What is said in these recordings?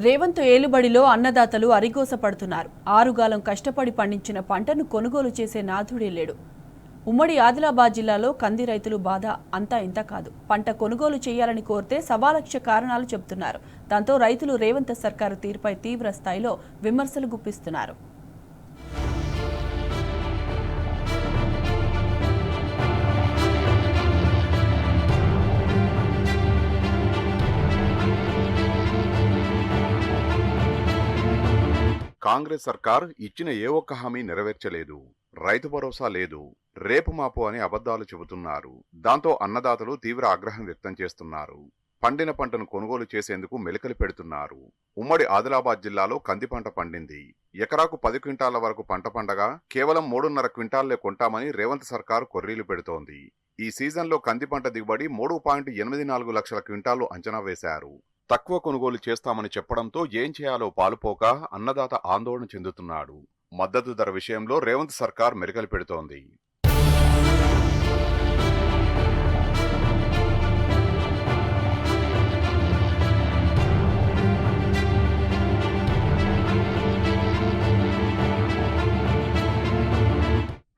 రేవంత్ ఏలుబడిలో అన్నదాతలు అరిగోస పడుతున్నారు. ఆరుగాలం కష్టపడి పండించిన పంటను కొనుగోలు చేసే నాథుడే లేడు. ఉమ్మడి ఆదిలాబాద్ జిల్లాలో కంది రైతులు బాధ అంతా ఇంత కాదు. పంట కొనుగోలు చేయాలని కోరితే సవాలక్ష కారణాలు చెబుతున్నారు. దాంతో రైతులు రేవంత్ సర్కారు తీరుపై తీవ్ర స్థాయిలో విమర్శలు గుప్పిస్తున్నారు. కాంగ్రెస్ సర్కార్ ఇచ్చిన ఏ ఒక్క హామీ నెరవేర్చలేదు. రైతు భరోసా లేదు, రేపు మాపు అని అబద్ధాలు చెబుతున్నారు. దాంతో అన్నదాతలు తీవ్ర ఆగ్రహం వ్యక్తం చేస్తున్నారు. పండిన పంటను కొనుగోలు చేసేందుకు మెలికలు పెడుతున్నారు. ఉమ్మడి ఆదిలాబాద్ జిల్లాలో కంది పంట పండింది. ఎకరాకు 10 క్వింటాల వరకు పంట పండగా కేవలం 3.5 క్వింటాల్లే కొంటామని రేవంత్ సర్కారు కొర్రీలు పెడుతోంది. ఈ సీజన్లో కంది పంట దిగుబడి 3.84 లక్షల క్వింటాలు అంచనా వేశారు. తక్కువ కొనుగోలు చేస్తామని చెప్పడంతో ఏం చేయాలో పాలుపోక అన్నదాత ఆందోళన చెందుతున్నాడు. మద్దతు ధర విషయంలో రేవంత్ సర్కార్ మెరికలు పెడుతోంది.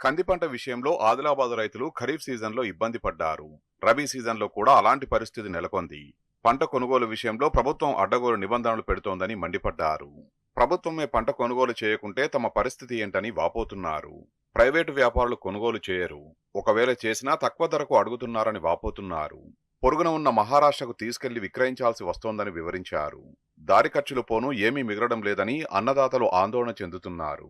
కంది పంట విషయంలో ఆదిలాబాద్ రైతులు ఖరీఫ్ సీజన్లో ఇబ్బంది పడ్డారు. రబీ సీజన్లో కూడా అలాంటి పరిస్థితి నెలకొంది. పంట కొనుగోలు విషయంలో ప్రభుత్వం అడ్డగోలు నిబంధనలు పెడుతోందని మండిపడ్డారు. ప్రభుత్వమే పంట కొనుగోలు చేయకుంటే తమ పరిస్థితి ఏంటని వాపోతున్నారు. ప్రైవేటు వ్యాపారులు కొనుగోలు చేయరు, ఒకవేళ చేసినా తక్కువ ధరకు అడుగుతున్నారని వాపోతున్నారు. పొరుగున ఉన్న మహారాష్ట్రకు తీసుకెళ్లి విక్రయించాల్సి వస్తోందని వివరించారు. దారి ఖర్చులు పోను ఏమీ మిగలడం లేదని అన్నదాతలు ఆందోళన చెందుతున్నారు.